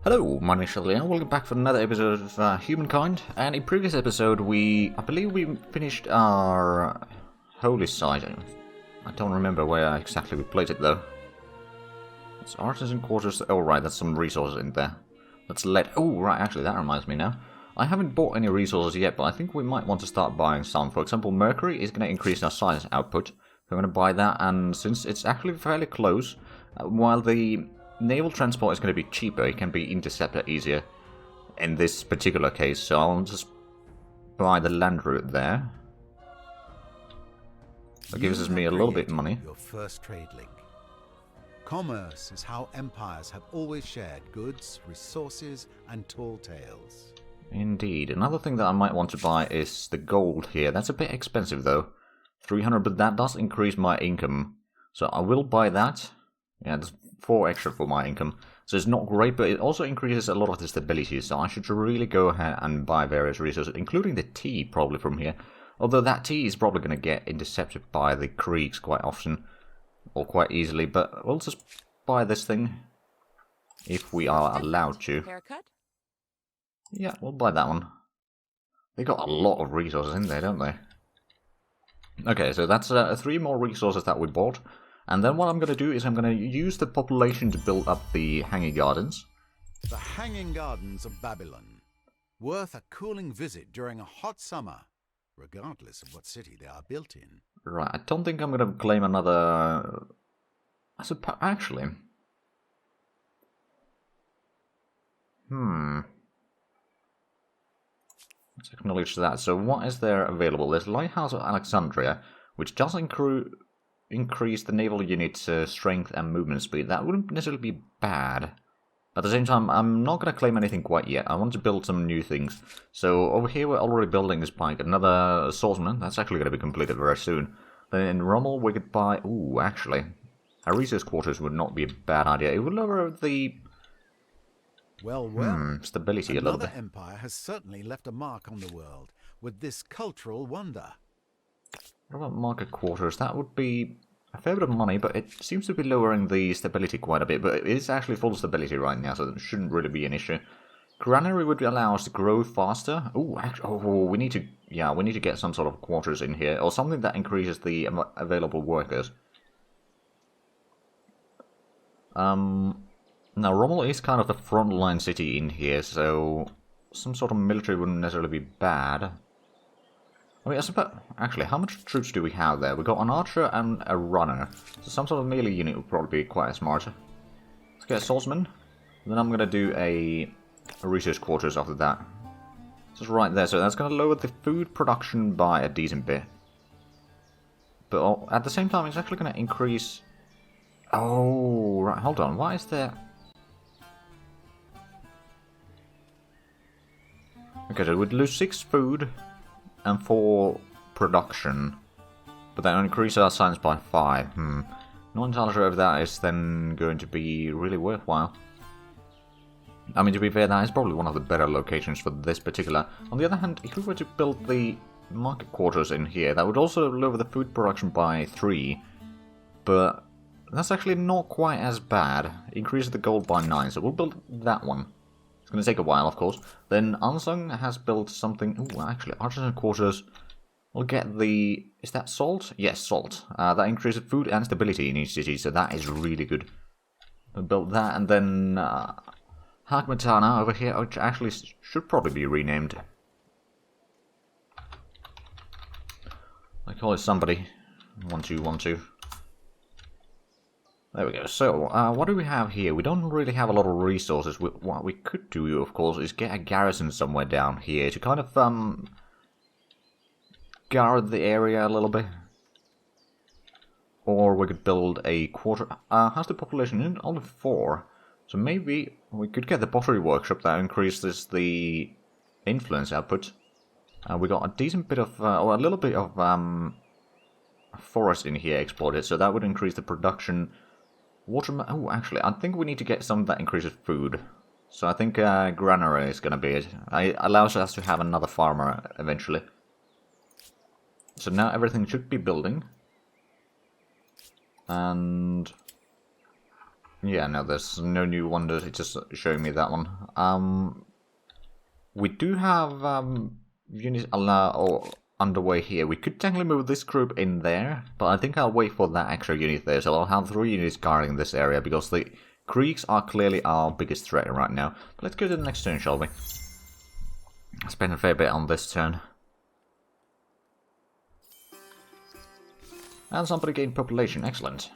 Hello, my name is Shelly, and welcome back for another episode of Humankind. And in previous episode, I believe we finished our holy site. I don't remember where exactly we placed it though. It's artisan quarters. Oh right, that's some resources in there. Oh right, actually that reminds me now. I haven't bought any resources yet, but I think we might want to start buying some. For example, mercury is going to increase our science output. So I'm going to buy that, and since it's actually fairly close, while the naval transport is going to be cheaper, it can be intercepted easier in this particular case, so I'll just buy the land route there. That gives me a little bit of money. Your first trade link. Commerce is how empires have always shared goods, resources, and tall tales. Indeed. Another thing that I might want to buy is the gold here. That's a bit expensive though. 300, but that does increase my income. So I will buy that. Yeah, there's 4 extra for my income. So it's not great, but it also increases a lot of the stability. So I should really go ahead and buy various resources, including the tea probably from here. Although that tea is probably going to get intercepted by the creeks quite often. Or quite easily, but we'll just buy this thing. If we are allowed to. Haircut? Yeah, we'll buy that one. They got a lot of resources in there, don't they? Okay, so that's 3 more resources that we bought. And then what I'm going to do is I'm going to use the population to build up the hanging gardens. The Hanging Gardens of Babylon. Worth a cooling visit during a hot summer, regardless of what city they are built in. Right, I don't think I'm going to claim another... Actually... Let's acknowledge that. So what is there available? There's Lighthouse of Alexandria, which does increase the naval unit's strength and movement speed. That wouldn't necessarily be bad. At the same time, I'm not going to claim anything quite yet. I want to build some new things. So over here we're already building this pike. Another swordsman. That's actually going to be completed very soon. Then in Rommel we could buy... Ooh, actually. A research quarters would not be a bad idea. It would lower the... stability a little bit. Another empire has certainly left a mark on the world with this cultural wonder. What about market quarters? That would be a fair bit of money, but it seems to be lowering the stability quite a bit. But it is actually full stability right now, so it shouldn't really be an issue. Granary would allow us to grow faster. Ooh, we need to... Yeah, we need to get some sort of quarters in here, or something that increases the available workers. Now, Rommel is kind of the frontline city in here, so some sort of military wouldn't necessarily be bad. I mean, I suppose, actually, how much troops do we have there? We've got an archer and a runner, so some sort of melee unit would probably be quite smart. Let's get a swordsman, then I'm going to do a research quarters after that. Just right there, so that's going to lower the food production by a decent bit. But at the same time, it's actually going to increase... Oh, right, hold on, why is there... Okay, so we'd lose 6 food and 4 production, but then increase our science by 5. Not entirely sure if that is then going to be really worthwhile. I mean, to be fair, that is probably one of the better locations for this particular. On the other hand, if we were to build the market quarters in here, that would also lower the food production by 3, but that's actually not quite as bad. Increases the gold by 9, so we'll build that one. It's going to take a while, of course. Then Ansung has built something... Ooh, actually, artisan quarters. We'll get the... Is that salt? Yes, salt. That increases food and stability in each city, so that is really good. We'll build that, and then... Hagmatana over here, which actually should probably be renamed. I call it somebody. 1212. There we go. So, what do we have here? We don't really have a lot of resources. What we could do, of course, is get a garrison somewhere down here to kind of, guard the area a little bit. Or we could build a quarter... how's the population? In only 4. So maybe we could get the pottery workshop that increases the influence output. We got a decent bit of... or a little bit of, forest in here exploited, so that would increase the production... Oh, actually, I think we need to get some that increases food. So I think granary is going to be it. It allows us to have another farmer eventually. So now everything should be building. And Yeah, no, there's no new wonders, it's just showing me that one. We do have units underway here. We could technically move this group in there, but I think I'll wait for that extra unit there, so I'll have 3 units guarding this area, because the creeks are clearly our biggest threat right now. But let's go to the next turn, shall we? Spend a fair bit on this turn. And somebody gained population, excellent.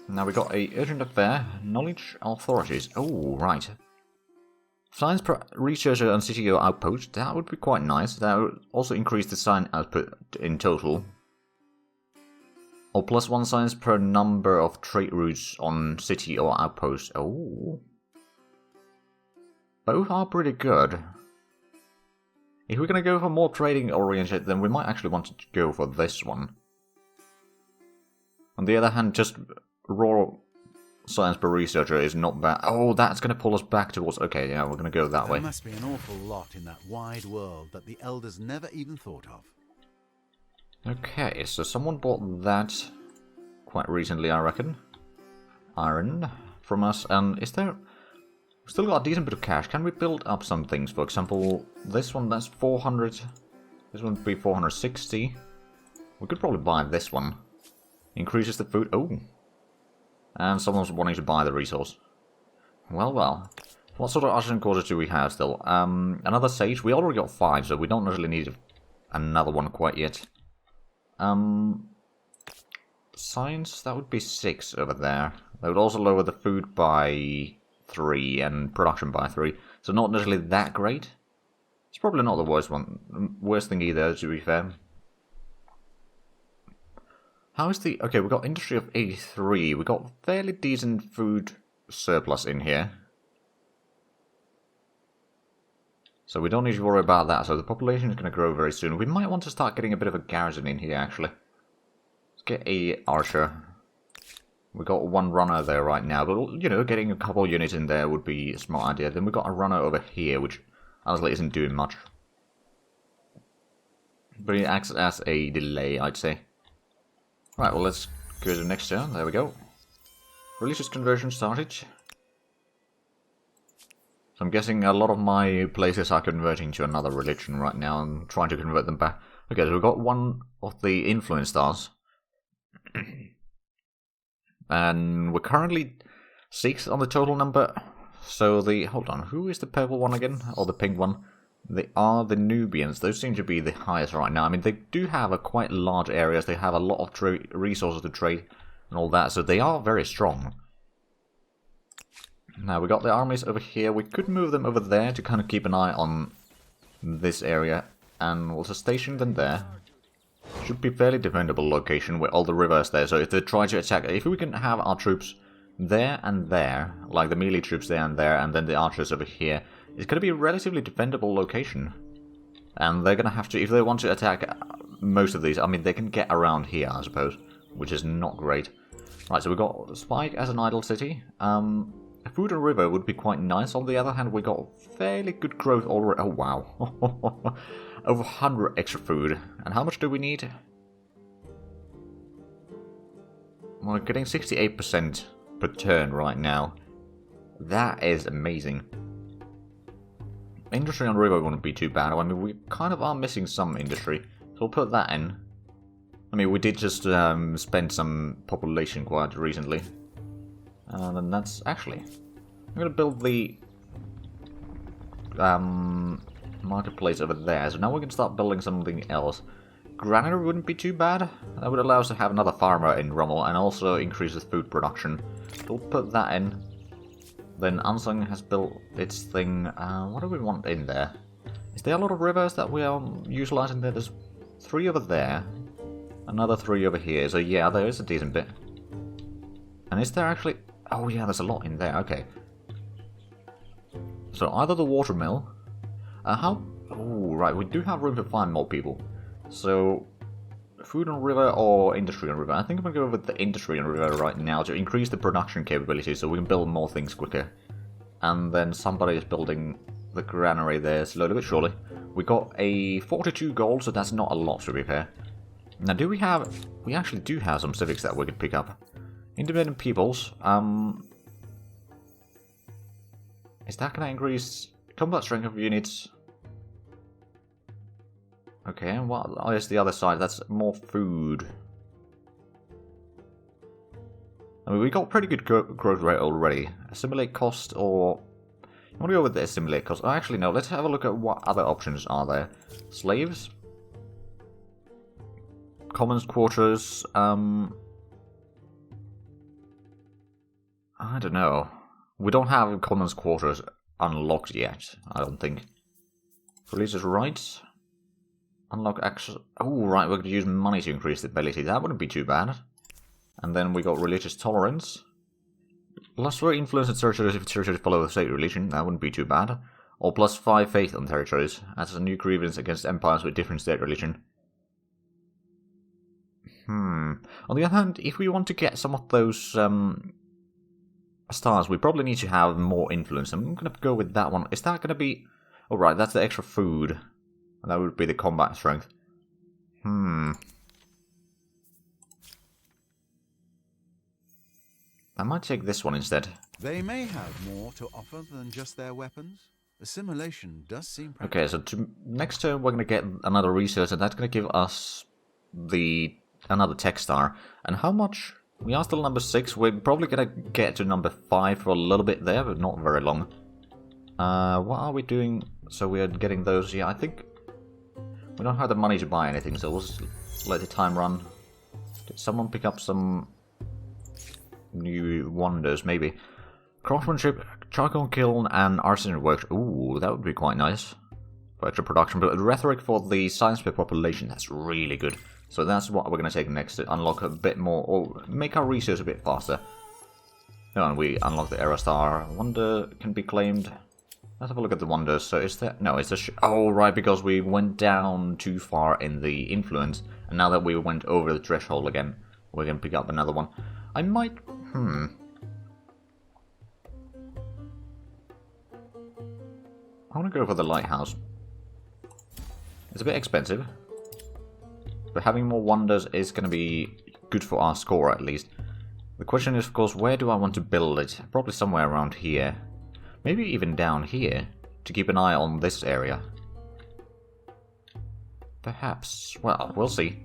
Now we got a urgent affair, knowledge authorities. Oh, right. Science researcher and CTO outpost, that would be quite nice. That would also increase the science output in total. Or +1 science per number of trade routes on city or outpost. Oh. Both are pretty good. If we're gonna go for more trading oriented, then we might actually want to go for this one. On the other hand, just raw science per researcher is not bad. Oh, that's going to pull us back towards... Okay, yeah, we're going to go that way. There must be an awful lot in that wide world that the elders never even thought of. Okay, so someone bought that quite recently, I reckon. Iron from us. And is there... We've still got a decent bit of cash. Can we build up some things? For example, this one, that's 400. This one would be 460. We could probably buy this one. Increases the food... Oh. And someone's wanting to buy the resource. Well, well. What sort of artisan quarters do we have still? Another sage. We already got 5, so we don't really need another one quite yet. Science, that would be 6 over there. That would also lower the food by 3 and production by 3. So not necessarily that great. It's probably not the worst thing either, to be fair. How is the... Okay, we got industry of 83. We got fairly decent food surplus in here. So we don't need to worry about that. So the population is going to grow very soon. We might want to start getting a bit of a garrison in here, actually. Let's get a archer. We got 1 runner there right now. But, you know, getting a couple units in there would be a smart idea. Then we got a runner over here, which honestly isn't doing much. But it acts as a delay, I'd say. Right, well, let's go to the next turn. There we go. Religious conversion started. So I'm guessing a lot of my places are converting to another religion right now and trying to convert them back. Okay, so we've got 1 of the influence stars. And we're currently 6 on the total number. So the... Hold on, who is the purple one again? Or the pink one? They are the Nubians. Those seem to be the highest right now. I mean, they do have a quite large areas. They have a lot of resources to trade and all that. So they are very strong. Now, we got the armies over here. We could move them over there to kind of keep an eye on this area. And we'll just station them there. Should be fairly defendable location with all the rivers there. So if they try to attack... If we can have our troops there and there, like the melee troops there, and then the archers over here... It's going to be a relatively defendable location. And they're going to have to, if they want to attack most of these, I mean, they can get around here, I suppose. Which is not great. Right, so we've got Spike as an idle city. A food and river would be quite nice. On the other hand, we got fairly good growth already. Oh, wow. Over 100 extra food. And how much do we need? We're getting 68% per turn right now. That is amazing. Industry on river wouldn't be too bad. I mean, we kind of are missing some industry. So we'll put that in. I mean, we did just spend some population quite recently. And that's actually... I'm going to build the marketplace over there. So now we can start building something else. Granary wouldn't be too bad. That would allow us to have another farmer in Rommel and also increases food production. So we'll put that in. Then Ansung has built its thing. What do we want in there? Is there a lot of rivers that we are utilizing there? There's 3 over there. Another 3 over here. So yeah, there is a decent bit. And is there actually... Oh yeah, there's a lot in there. Okay. So either the watermill... how... Oh, right. We do have room to find more people. So... Food and river or industry and river? I think I'm going to go with the industry and river right now to increase the production capability so we can build more things quicker. And then somebody is building the granary there slowly but surely. We got a 42 gold, so that's not a lot to be fair. Now do we have... We actually do have some civics that we can pick up. Independent peoples. Is that gonna increase combat strength of units? Okay, and what is the other side? That's more food. I mean, we got pretty good growth rate already. Assimilate cost, or... I want to go with the assimilate cost. Oh, actually, no. Let's have a look at what other options are there. Slaves? Commons quarters, I don't know. We don't have commons quarters unlocked yet, I don't think. Religious rights? Unlock access... Oh, right, we're going to use money to increase the ability. That wouldn't be too bad. And then we got religious tolerance. +3 influence in territories if territories follow the state religion. That wouldn't be too bad. Or +5 faith on territories. That's a new grievance against empires with different state religion. On the other hand, if we want to get some of those stars, we probably need to have more influence. I'm going to go with that one. Is that going to be... Oh, right, that's the extra food. And that would be the combat strength. I might take this one instead. They may have more to offer than just their weapons. Assimilation does seem practical. Okay, so next turn we're going to get another research, and that's going to give us another tech star. And how much? We are still number 6. We're probably going to get to number 5 for a little bit there, but not very long. What are we doing? So we're getting those. Yeah, I think we don't have the money to buy anything, so we'll just let the time run. Did someone pick up some new wonders? Maybe. Craftsmanship, charcoal kiln, and artisan workshop. Ooh, that would be quite nice for extra production. But rhetoric for the science per population, that's really good. So that's what we're going to take next to unlock a bit more, or make our research a bit faster. Oh, and we unlock the Era Star. Wonder can be claimed. Let's have a look at the wonders. So is there... No, it's the... Oh, right, because we went down too far in the influence. And now that we went over the threshold again, we can pick up another one. I might... I want to go for the lighthouse. It's a bit expensive. But having more wonders is going to be good for our score, at least. The question is, of course, where do I want to build it? Probably somewhere around here. Maybe even down here, to keep an eye on this area. Perhaps. Well, we'll see.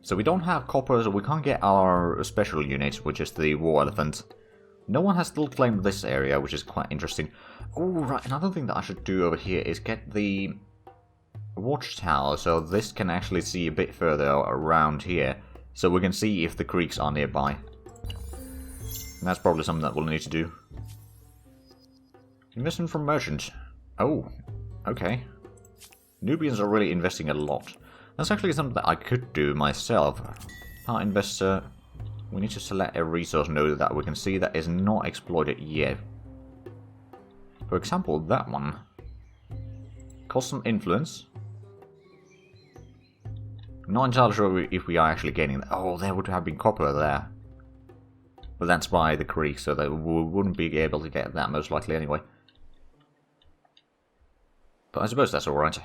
So we don't have copper, so we can't get our special unit, which is the war elephant. No one has still claimed this area, which is quite interesting. Oh, right, another thing that I should do over here is get the watchtower, so this can actually see a bit further around here, so we can see if the creeks are nearby. And that's probably something that we'll need to do. Investment from merchants. Oh, okay. Nubians are really investing a lot. That's actually something that I could do myself. Our investor, we need to select a resource node that we can see that is not exploited yet. For example, that one. Custom influence. Not entirely sure if we are actually gaining that. Oh, there would have been copper there. But that's by the creek, so that we wouldn't be able to get that most likely anyway. But I suppose that's alright.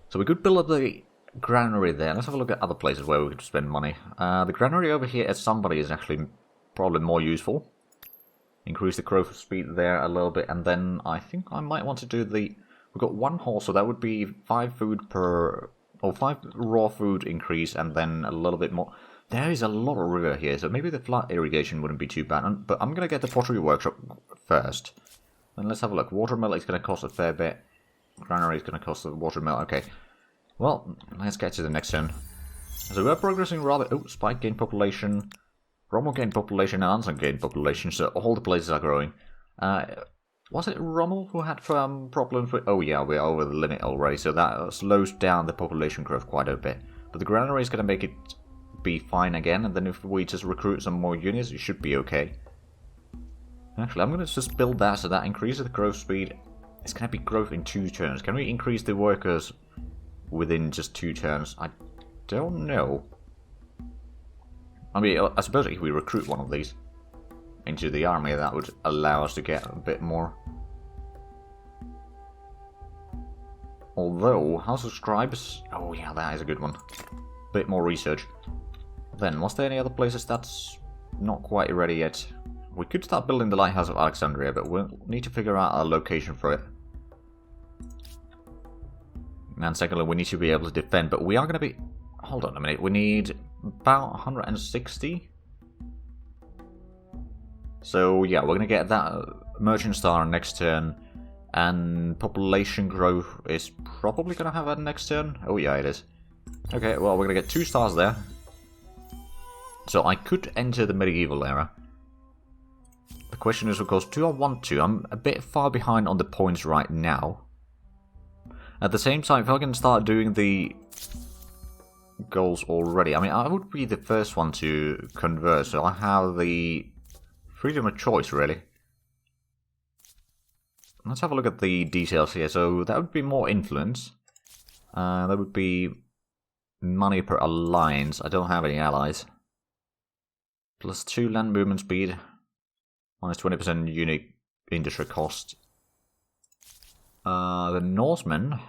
So we could build up the granary there. Let's have a look at other places where we could spend money. The granary over here at somebody is actually probably more useful. Increase the growth speed there a little bit, and then I think I might want to do the... We've got 1 horse, so that would be 5 food per... Or 5 raw food increase, and then a little bit more. There is a lot of river here, so maybe the flood irrigation wouldn't be too bad. But I'm going to get the pottery workshop first. And let's have a look. Watermill is going to cost a fair bit. Granary is going to cost the watermill. Okay. Well, let's get to the next turn. So we're progressing rather... Oh, Spike gain population. Rommel gain population and Anson gain population, so all the places are growing. Was it Rommel who had problems with... Oh yeah, we're over the limit already, so that slows down the population growth quite a bit. But the granary is going to make it be fine again, and then if we just recruit some more units, it should be okay. Actually, I'm going to just build that, so that increases the growth speed. It's going to be growth in 2 turns. Can we increase the workers within just 2 turns? I don't know. I mean, I suppose if we recruit one of these into the army, that would allow us to get a bit more. Although, House of Scribes... Oh yeah, that is a good one. Bit more research. Then, was there any other places that's not quite ready yet. We could start building the Lighthouse of Alexandria, but we'll need to figure out a location for it. And secondly, we need to be able to defend, but we are going to be... Hold on a minute, we need about 160. So yeah, we're going to get that Merchant Star next turn. And population growth is probably going to have a next turn. Oh yeah, it is. Okay, well, we're going to get 2 stars there. So I could enter the medieval era. The question is, of course, do I want to? I'm a bit far behind on the points right now. At the same time, if I can start doing the goals already, I mean, I would be the first one to convert, so I have the freedom of choice, really. Let's have a look at the details here. So that would be more influence. That would be money per alliance. I don't have any allies. Plus 2 land movement speed. Minus 20% unique industry cost. The Norsemen.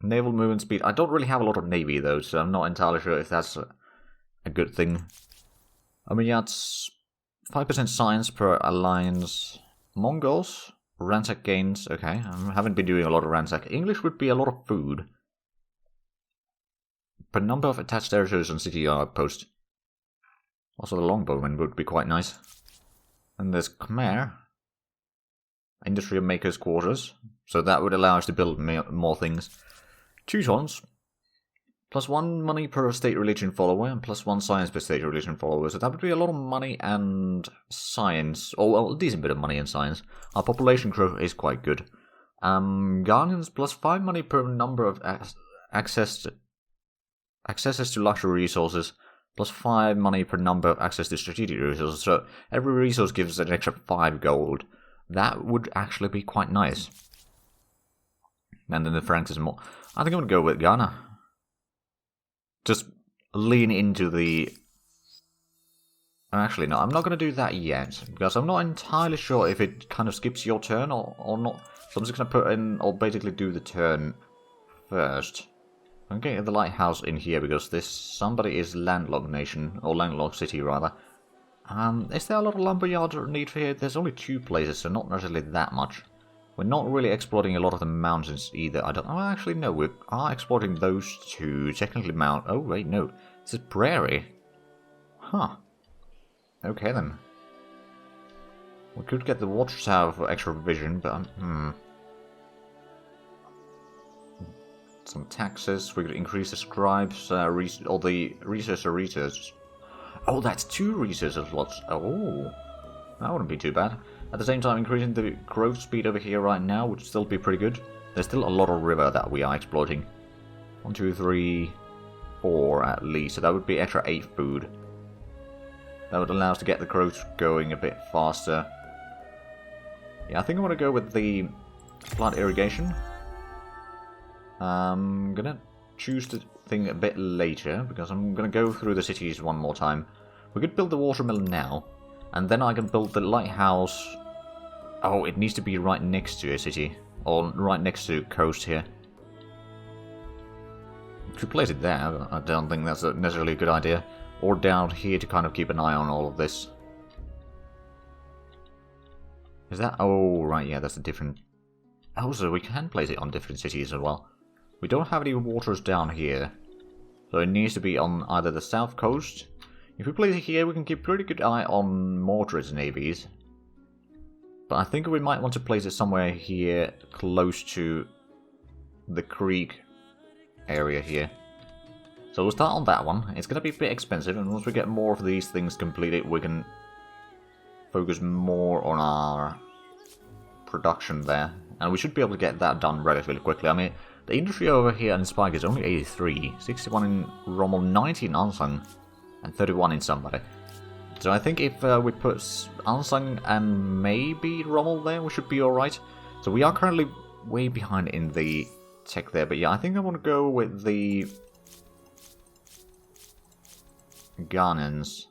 Naval movement speed. I don't really have a lot of navy though, so I'm not entirely sure if that's a good thing. I mean, yeah, it's 5% science per alliance. Mongols. Ransack gains. Okay, I haven't been doing a lot of ransack. English would be a lot of food. Per number of attached territories on city outpost. Also, the longbowmen would be quite nice. And there's Khmer. Industry of Makers' Quarters. So that would allow us to build more things. Teutons. Plus 1 money per state religion follower, and plus 1 science per state religion follower. So that would be a lot of money and science. Or, well, a decent bit of money and science. Our population growth is quite good. Ghanaians plus 5 money per number of accesses to luxury resources. Plus 5 money per number of access to strategic resources. So every resource gives an extra 5 gold. That would actually be quite nice. And then the francs is more. I think I'm going to go with Ghana. Just lean into the... Actually, no, I'm not going to do that yet. Because I'm not entirely sure if it kind of skips your turn or not. So I'm just going to put in, or basically do the turn first. I'm getting the lighthouse in here because this somebody is landlocked nation, or landlocked city rather. Is there a lot of lumberyard need for here? There's only 2 places, so not necessarily that much. We're not really exploiting a lot of the mountains either. I don't. Oh, actually no, we are exploiting those 2. Technically mount. Oh wait, no, this is prairie. Huh. Okay then. We could get the watchtower for extra vision, but some taxes. We could increase the scribes, or the researchers. Oh, that's 2 researcher slots. Oh, that wouldn't be too bad. At the same time, increasing the growth speed over here right now would still be pretty good. There's still a lot of river that we are exploiting. 1, 2, 3, 4 at least. So that would be extra 8 food. That would allow us to get the growth going a bit faster. Yeah, I think I want to go with the plant irrigation. I'm gonna choose the thing a bit later because I'm gonna go through the cities one more time. We could build the watermill now, and then I can build the lighthouse. Oh, it needs to be right next to a city, or right next to coast here. Should place it there, but I don't think that's necessarily a good idea. Or down here to kind of keep an eye on all of this. Is that? Oh, right, yeah, that's a different. Oh, so we can place it on different cities as well. We don't have any waters down here, so it needs to be on either the south coast. If we place it here, we can keep pretty good eye on Mordred's navies. But I think we might want to place it somewhere here, close to the creek area here. So we'll start on that one. It's going to be a bit expensive, and once we get more of these things completed, we can focus more on our production there. And we should be able to get that done relatively quickly. I mean, the industry over here in Spike is only 83, 61 in Rommel, 90 in Ansang, and 31 in somebody. So I think if we put Ansang and maybe Rommel there, we should be alright. So we are currently way behind in the tech there, but yeah, I think I want to go with the Ghanaians.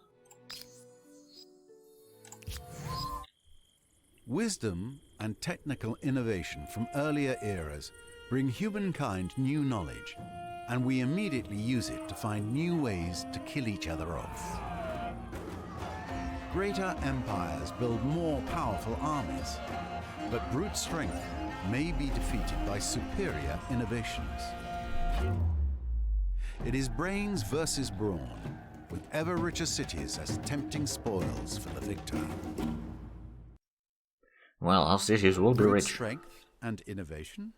Wisdom and technical innovation from earlier eras bring humankind new knowledge, and we immediately use it to find new ways to kill each other off. Greater empires build more powerful armies, but brute strength may be defeated by superior innovations. It is brains versus brawn, with ever richer cities as tempting spoils for the victor. Well, our cities will be Brute rich. strength and innovation?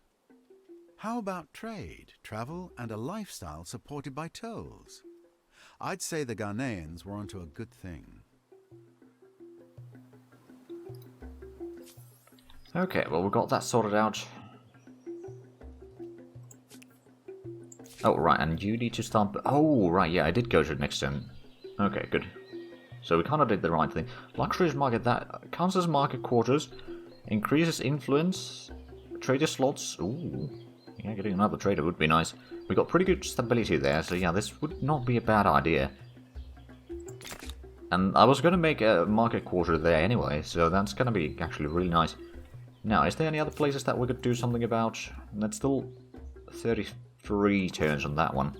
How about trade, travel, and a lifestyle supported by tolls? I'd say the Ghanaians were onto a good thing. Okay, well, we got that sorted out. Oh, right, and you need to start... Oh, right, yeah, I did go to the next turn. Okay, good. So we kind of did the right thing. Luxuries market, that counts as market quarters. Increases influence. Trader slots. Ooh. Yeah, getting another trader would be nice. We got pretty good stability there, so yeah, this would not be a bad idea. And I was going to make a market quarter there anyway, so that's going to be actually really nice. Now, is there any other places that we could do something about? That's still 33 turns on that one.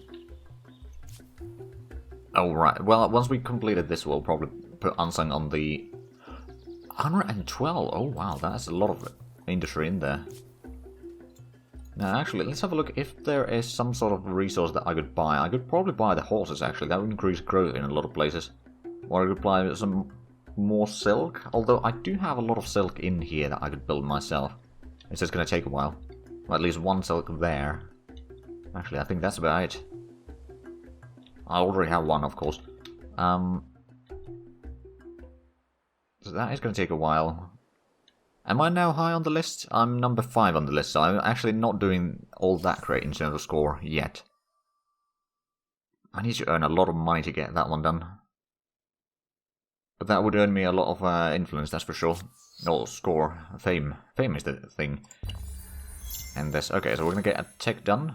Oh, right. Well, once we completed this, we'll probably put Unsung on the 112. Oh, wow. That's a lot of industry in there. Now, actually, let's have a look. If there is some sort of resource that I could buy, I could probably buy the horses, actually. That would increase growth in a lot of places. Or I could buy some more silk. Although, I do have a lot of silk in here that I could build myself. It's just going to take a while. Well, at least one silk there. Actually, I think that's about it. I already have one, of course. So that is going to take a while. Am I now high on the list? I'm number 5 on the list, so I'm actually not doing all that great in terms of score yet. I need to earn a lot of money to get that one done. But that would earn me a lot of influence, that's for sure. Or score. Fame. Fame is the thing. And this. Okay, so we're going to get a tech done.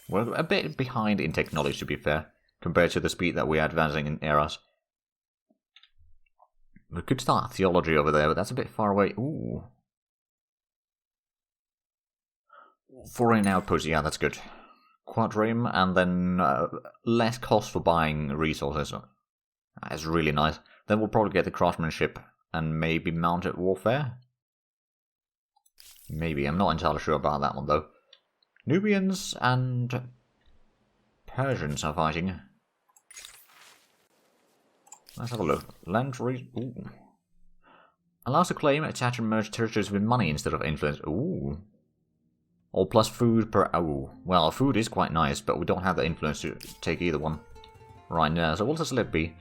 We're a bit behind in technology, to be fair, compared to the speed that we're advancing in eras. We could start theology over there, but that's a bit far away. Ooh. Foreign outputs, yeah, that's good. Quadrim, and then less cost for buying resources. That's really nice. Then we'll probably get the craftsmanship and maybe mounted warfare. Maybe, I'm not entirely sure about that one though. Nubians and Persians are fighting. Let's have a look. Land ooh. Allows to claim, attach and merge territories with money instead of influence. Ooh. Or plus food per... Oh. Well, food is quite nice, but we don't have the influence to take either one. Right now, so we'll just let it be.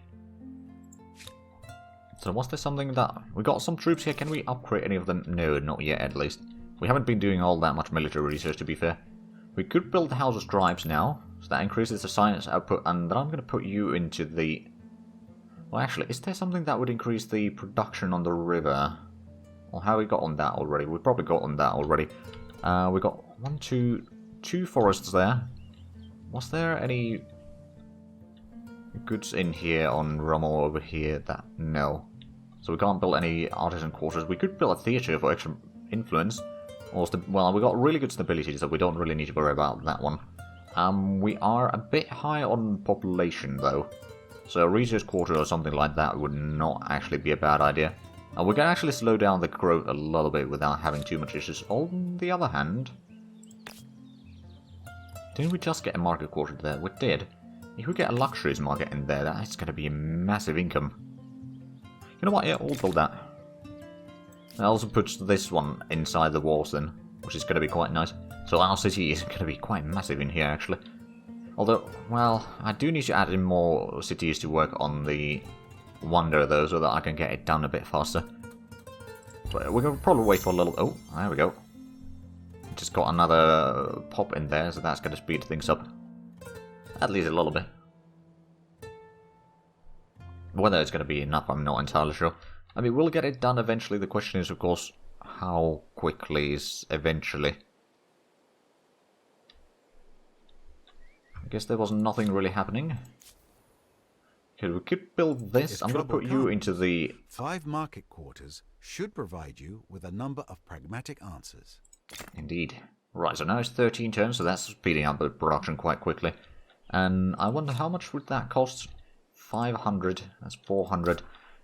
So was there something that... We got some troops here, can we upgrade any of them? No, not yet at least. We haven't been doing all that much military research, to be fair. We could build the House of Scribes now, so that increases the science output, and then I'm going to put you into the... Well, actually, is there something that would increase the production on the river? Or have we got on that already? We probably got on that already. We got two forests there. Was there any goods in here on Rommel over here? That no. So we can't build any artisan quarters. We could build a theatre for extra influence. Or well, we got really good stability, so we don't really need to worry about that one. We are a bit high on population though. So a research quarter or something like that would not actually be a bad idea. We can actually slow down the growth a little bit without having too much issues. On the other hand... Didn't we just get a market quarter there? We did. If we get a luxuries market in there, that's going to be a massive income. You know what? Yeah, we'll build that. That also puts this one inside the walls then, which is going to be quite nice. So our city is going to be quite massive in here, actually. Although, well, I do need to add in more cities to work on the wonder, though, so that I can get it done a bit faster. But we're going to probably wait for a little... Oh, there we go. Just got another pop in there, so that's going to speed things up. At least a little bit. Whether it's going to be enough, I'm not entirely sure. I mean, we'll get it done eventually. The question is, of course, how quickly is eventually. I guess there was nothing really happening. Okay, we could build this. I'm going to put you into the... 5 market quarters should provide you with a number of pragmatic answers. Indeed. Right, so now it's 13 turns, so that's speeding up the production quite quickly. And I wonder how much would that cost? 500, that's 400.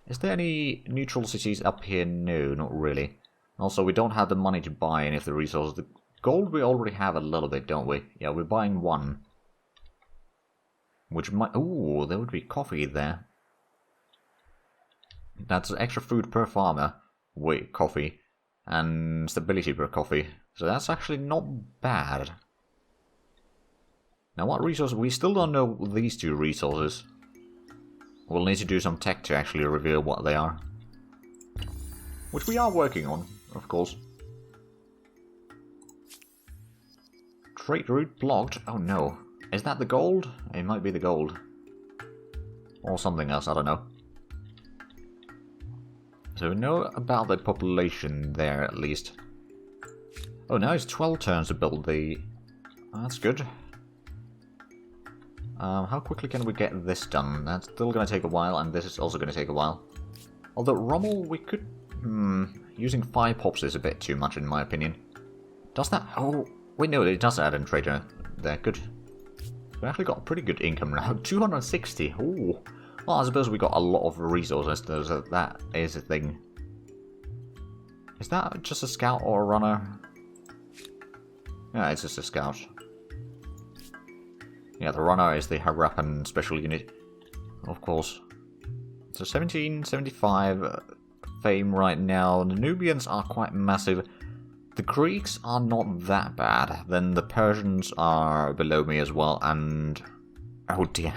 Is there any neutral cities up here? No, not really. Also, we don't have the money to buy any of the resources. The gold we already have a little bit, don't we? Yeah, we're buying one. Which might... Ooh, there would be coffee there. That's extra food per farmer. Wait, coffee. And stability per coffee. So that's actually not bad. Now what resources? We still don't know these two resources. We'll need to do some tech to actually reveal what they are. Which we are working on, of course. Trade route blocked. Oh no. Is that the gold? It might be the gold. Or something else, I don't know. So we know about the population there at least. Oh, now it's 12 turns to build the... That's good. How quickly can we get this done? That's still going to take a while, and this is also going to take a while. Although Rommel, we could... using 5 pops is a bit too much in my opinion. Does that... Oh, wait, no, it does add in trader there. Good. We actually got pretty good income now. 260. Ooh. Well, I suppose we got a lot of resources, so that is a thing. Is that just a scout or a runner? Yeah, it's just a scout. Yeah, the runner is the Harappan special unit, of course. So 1775 fame right now. The Nubians are quite massive. The Greeks are not that bad. Then the Persians are below me as well, and... Oh dear.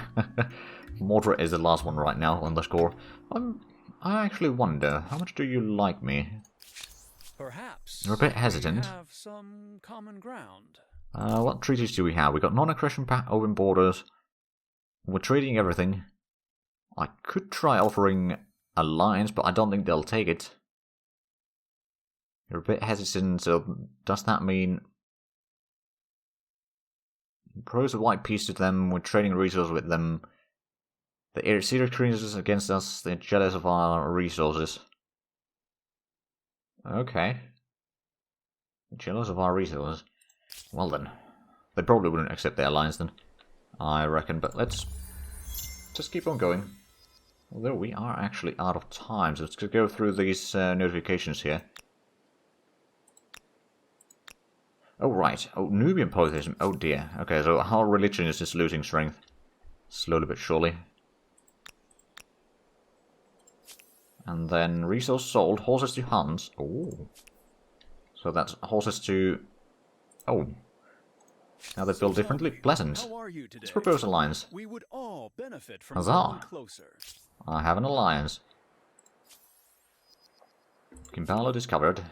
Moderate is the last one right now on the score. I actually wonder, how much do you like me? Perhaps You're a bit hesitant. we have some common ground. What treaties do we have? We got non-aggression pact, open borders. We're trading everything. I could try offering alliance, but I don't think they'll take it. You're a bit hesitant, so does that mean... Propose a white peace to them, we're trading resources with them. The Syracuse against us, they're jealous of our resources. Okay. Jealous of our resources. Well then. They probably wouldn't accept the alliance then, I reckon, but let's just keep on going. Although we are actually out of time, so let's go through these notifications here. Oh right, oh Nubian polytheism, oh dear. Okay, so our religion is just losing strength. Slowly but surely. And then resource sold, horses to Huns. Oh. So that's horses to... Oh. Now they build differently. Pleasant. How are you today? Let's propose alliance. We would all benefit from Huzzah. going closer. I have an alliance. Kimbala discovered.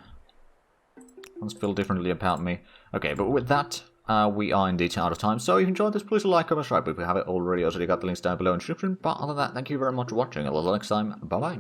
Huns feel differently about me. Okay, but with that, we are indeed out of time. So if you enjoyed this, please like, comment, subscribe if you haven't already. Also, you got the links down below in the description. But other than that, thank you very much for watching. Until next time, bye-bye.